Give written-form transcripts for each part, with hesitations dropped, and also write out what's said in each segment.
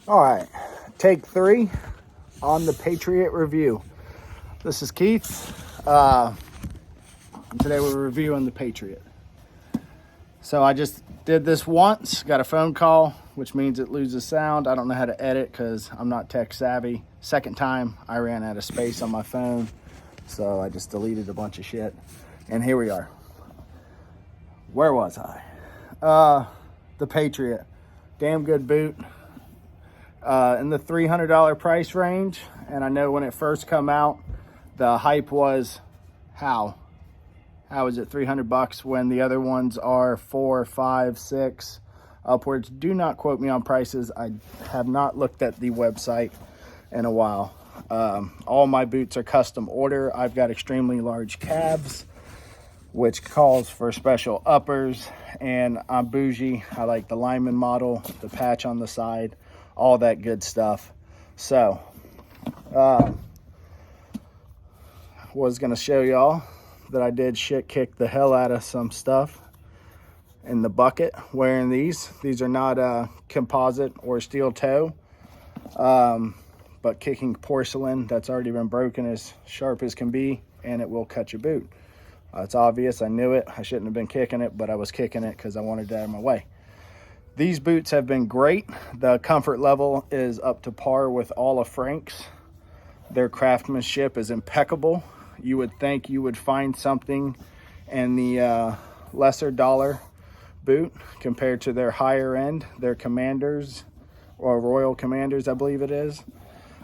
All right, take 3 on the Patriot review. This is Keith. Today we're reviewing the Patriot. So I just did this once, got a phone call, which means it loses sound. I don't know how to edit because I'm not tech savvy. Second time, I ran out of space on my phone, so I just deleted a bunch of shit. And here we are. Where was I? The Patriot. Damn good boot. In the $300 price range, and I know when it first come out, the hype was, how is it 300 bucks when the other ones are 4, 5, 6 upwards? Do not quote me on prices. I have not looked at the website in a while. All my boots are custom order. I've got extremely large calves, which calls for special uppers, and I'm bougie. I like the lineman model, the patch on the side, all that good stuff. So was gonna show y'all that I did shit kick the hell out of some stuff in the bucket wearing these. These are not composite or steel toe, but kicking porcelain that's already been broken as sharp as can be, and it will cut your boot. It's obvious, I knew it. I shouldn't have been kicking it, but I was kicking it because I wanted it out of my way. These boots have been great. The comfort level is up to par with all of Frank's. Their craftsmanship is impeccable. You would think you would find something in the lesser dollar boot compared to their higher end, their Commanders or Royal Commanders, I believe it is.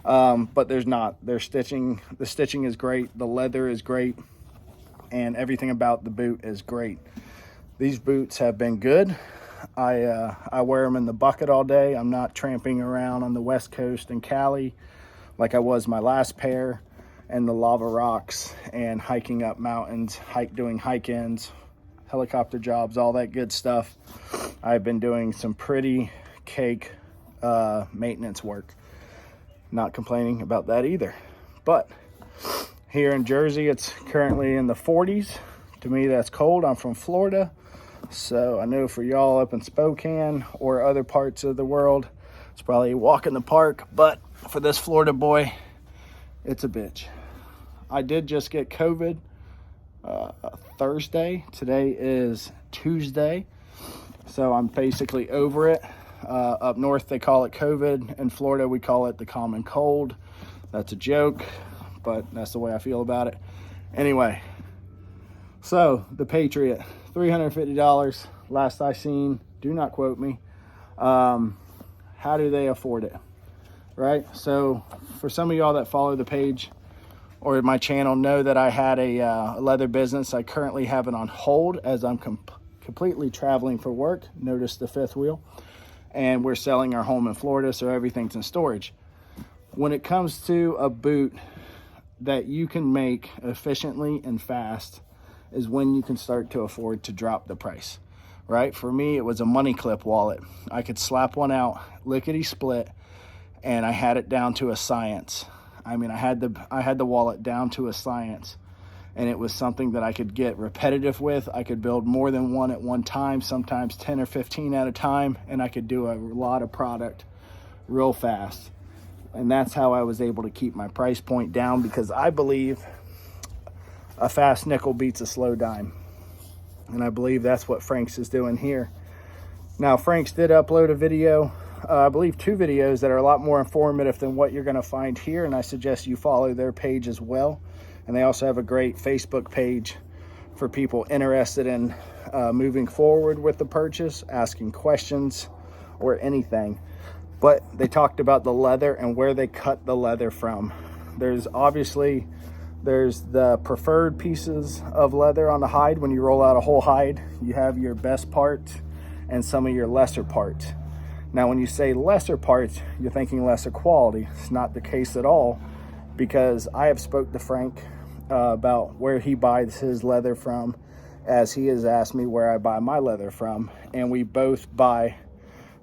But there's not. The stitching is great. The leather is great. And everything about the boot is great. These boots have been good. I wear them in the bucket all day. I'm not tramping around on the West Coast in Cali like I was my last pair, and the lava rocks and hiking up mountains, doing hike-ins, helicopter jobs, all that good stuff. I've been doing some pretty cake maintenance work. Not complaining about that either. But here in Jersey, it's currently in the 40s. To me, that's cold. I'm from Florida. So I know for y'all up in Spokane or other parts of the world, it's probably a walk in the park. But for this Florida boy, it's a bitch. I did just get COVID Thursday. Today is Tuesday. So I'm basically over it. Up north, they call it COVID. In Florida, we call it the common cold. That's a joke, but that's the way I feel about it. Anyway, so the Patriot, $350 last I seen. Do not quote me. How do they afford it, right? So for some of y'all that follow the page or my channel know that I had a leather business. I currently have it on hold as I'm completely traveling for work. Notice the fifth wheel. And we're selling our home in Florida, so everything's in storage. When it comes to a boot that you can make efficiently and fast is when you can start to afford to drop the price, right? For me, it was a money clip wallet. I could slap one out, lickety split, and I had it down to a science. I mean, I had the wallet down to a science, and it was something that I could get repetitive with. I could build more than one at one time, sometimes 10 or 15 at a time, and I could do a lot of product real fast. And that's how I was able to keep my price point down, because I believe a fast nickel beats a slow dime. And I believe that's what Frank's is doing here. Now, Frank's did upload a video, I believe 2 videos that are a lot more informative than what you're going to find here. And I suggest you follow their page as well. And they also have a great Facebook page for people interested in moving forward with the purchase, asking questions or anything. But they talked about the leather and where they cut the leather from. There's the preferred pieces of leather on the hide. When you roll out a whole hide, you have your best parts and some of your lesser parts. Now, when you say lesser parts, you're thinking lesser quality. It's not the case at all, because I have spoke to Frank about where he buys his leather from, as he has asked me where I buy my leather from, and we both buy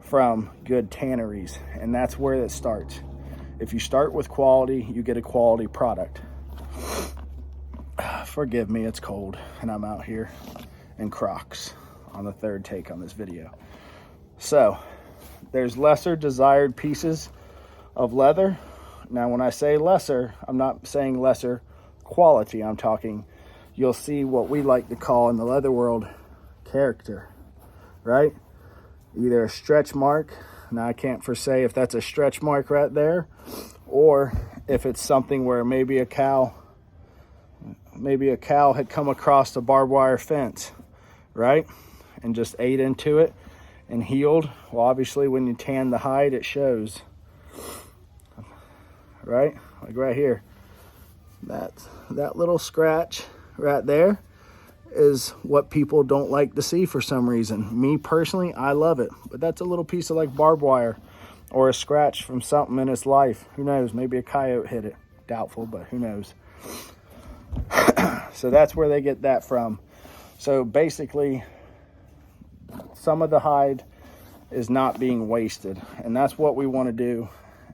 from good tanneries, and that's where it starts. If you start with quality, you get a quality product. Forgive me, it's cold, and I'm out here in Crocs on the third take on this video. So there's lesser desired pieces of leather. Now, when I say lesser, I'm not saying lesser quality. I'm talking, you'll see what we like to call in the leather world character, right? Either a stretch mark. Now, I can't for say if that's a stretch mark right there, or if it's something where maybe a cow had come across the barbed wire fence, right? And just ate into it and healed. Well, obviously when you tan the hide, it shows, right? Like right here, that little scratch right there is what people don't like to see for some reason. Me personally, I love it, but that's a little piece of like barbed wire or a scratch from something in its life. Who knows? Maybe a coyote hit it. Doubtful, but who knows? So that's where they get that from. So basically, some of the hide is not being wasted, and that's what we want to do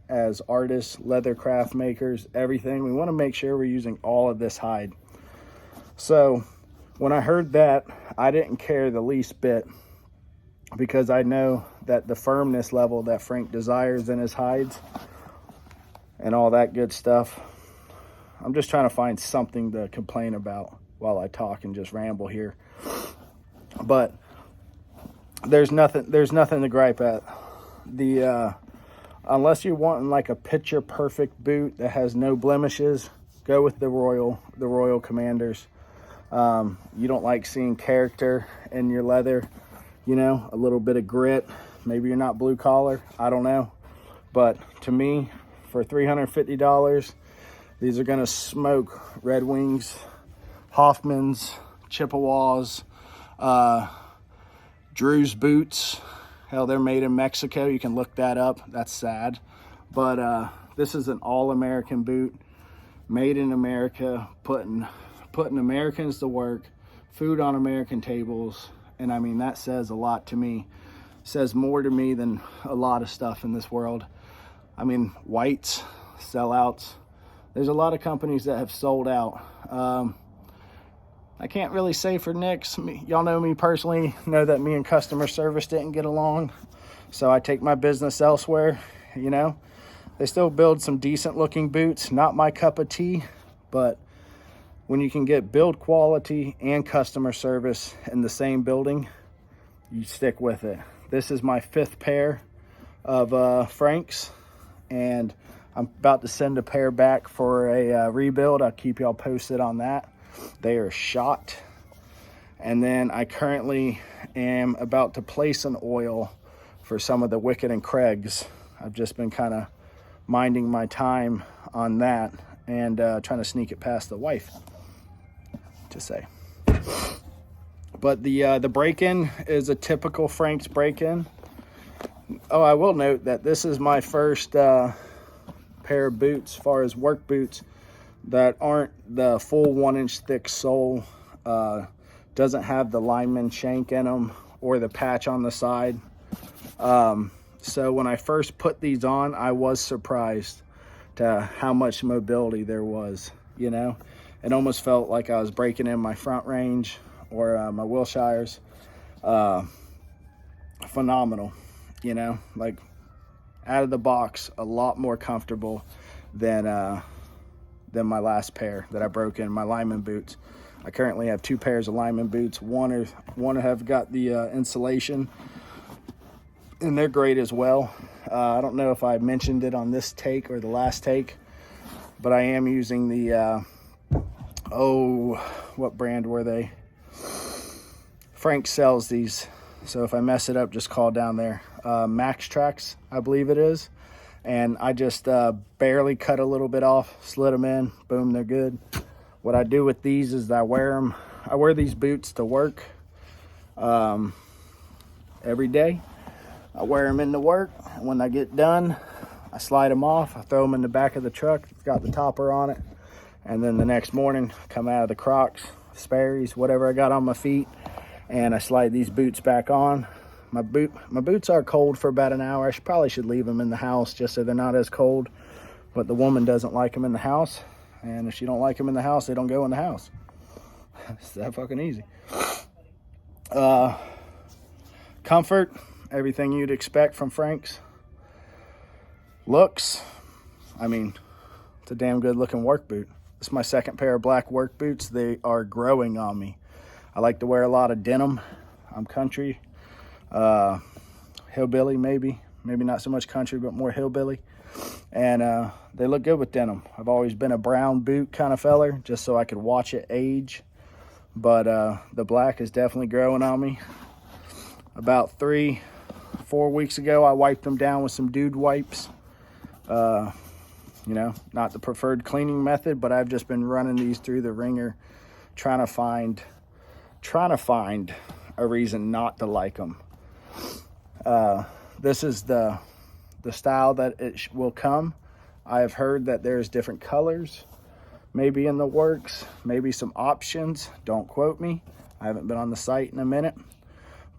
as artists, leather craft makers, everything. We want to make sure we're using all of this hide. So when I heard that, I didn't care the least bit, because I know that the firmness level that Frank desires in his hides and all that good stuff. I'm just trying to find something to complain about while I talk and just ramble here. But there's nothing to gripe at. Unless you're wanting like a picture perfect boot that has no blemishes, go with the Royal Commanders. You don't like seeing character in your leather, you know, a little bit of grit. Maybe you're not blue collar, I don't know. But to me, for $350, these are gonna smoke Red Wings, Hoffmans, Chippewas, Drew's boots. Hell, they're made in Mexico. You can look that up. That's sad. But this is an all-American boot, made in America, putting Americans to work, food on American tables. And I mean, that says a lot to me. It says more to me than a lot of stuff in this world. I mean, whites, sellouts. There's a lot of companies that have sold out. I can't really say for Nick's. Y'all know me personally, know that me and customer service didn't get along. So I take my business elsewhere, you know. They still build some decent looking boots. Not my cup of tea, but when you can get build quality and customer service in the same building, you stick with it. This is my 5th pair of Franks, and I'm about to send a pair back for a rebuild. I'll keep y'all posted on that. They are shot. And then I currently am about to place an oil for some of the Wicked and Craigs. I've just been kind of minding my time on that and trying to sneak it past the wife, to say. But the break-in is a typical Frank's break-in. Oh, I will note that this is my first pair of boots, as far as work boots, that aren't the full 1-inch thick sole, doesn't have the lineman shank in them or the patch on the side. So when I first put these on, I was surprised to how much mobility there was, you know. It almost felt like I was breaking in my front range or my Wilshires. Phenomenal, you know, like out of the box, a lot more comfortable than my last pair that I broke in, my lineman boots. I currently have 2 pairs of lineman boots. One have got the insulation, and they're great as well. I don't know if I mentioned it on this take or the last take, but I am using the what brand were they? Frank sells these, so if I mess it up, just call down there. Max Tracks, I believe it is. And I just barely cut a little bit off, slid them in, boom, they're good. What I do with these is I wear these boots to work every day. I wear them into work. When I get done, I slide them off. I throw them in the back of the truck. It's got the topper on it. And then the next morning, come out of the Crocs, Sperry's, whatever I got on my feet, and I slide these boots back on. My boots are cold for about an hour. I probably should leave them in the house just so they're not as cold. But the woman doesn't like them in the house. And if she don't like them in the house, they don't go in the house. It's that fucking easy. Comfort everything you'd expect from Frank's. Looks, I mean, it's a damn good looking work boot. It's my second pair of black work boots. They are growing on me. I like to wear a lot of denim. I'm country, hillbilly maybe not so much country, but more hillbilly. And they look good with denim. I've always been a brown boot kind of feller, just so I could watch it age. But the black is definitely growing on me. About 3-4 weeks ago, I wiped them down with some dude wipes. You know, not the preferred cleaning method, but I've just been running these through the ringer, trying to find a reason not to like them. This is the style that it will come. I have heard that there's different colors, maybe in the works, maybe some options. Don't quote me. I haven't been on the site in a minute,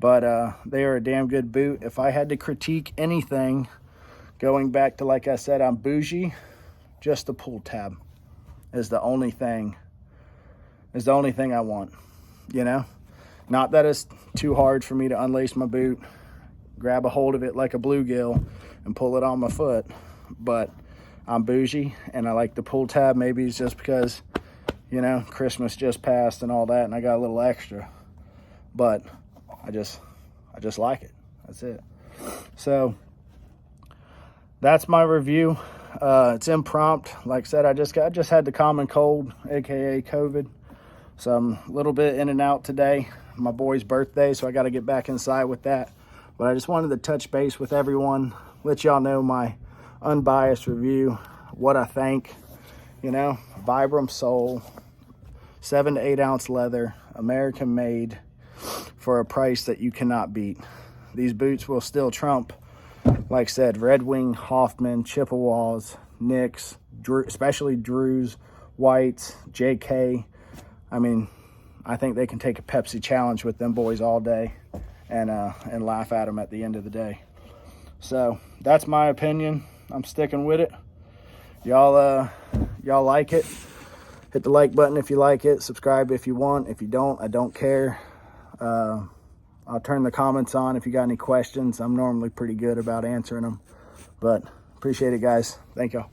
but they are a damn good boot. If I had to critique anything, going back to, like I said, I'm bougie, just the pull tab is the only thing I want, you know? Not that it's too hard for me to unlace my boot, grab a hold of it like a bluegill and pull it on my foot, but I'm bougie and I like the pull tab. Maybe it's just because, you know, Christmas just passed and all that, and I got a little extra, but I just like it. That's it. So that's my review. It's impromptu. Like I said, I just had the common cold, aka COVID. So I'm a little bit in and out today. My boy's birthday, so I got to get back inside with that. But I just wanted to touch base with everyone, let y'all know my unbiased review, what I think. You know, Vibram sole, 7 to 8 ounce leather, American made, for a price that you cannot beat. These boots will still trump, like I said, Red Wing, Hoffman, Chippewas, Nicks, especially Drews, Whites, JK. I mean, I think they can take a Pepsi challenge with them boys all day and laugh at them at the end of the day. So that's my opinion. I'm sticking with it. Y'all like it. Hit the like button if you like it. Subscribe if you want. If you don't, I don't care. I'll turn the comments on if you got any questions. I'm normally pretty good about answering them. But appreciate it, guys. Thank y'all.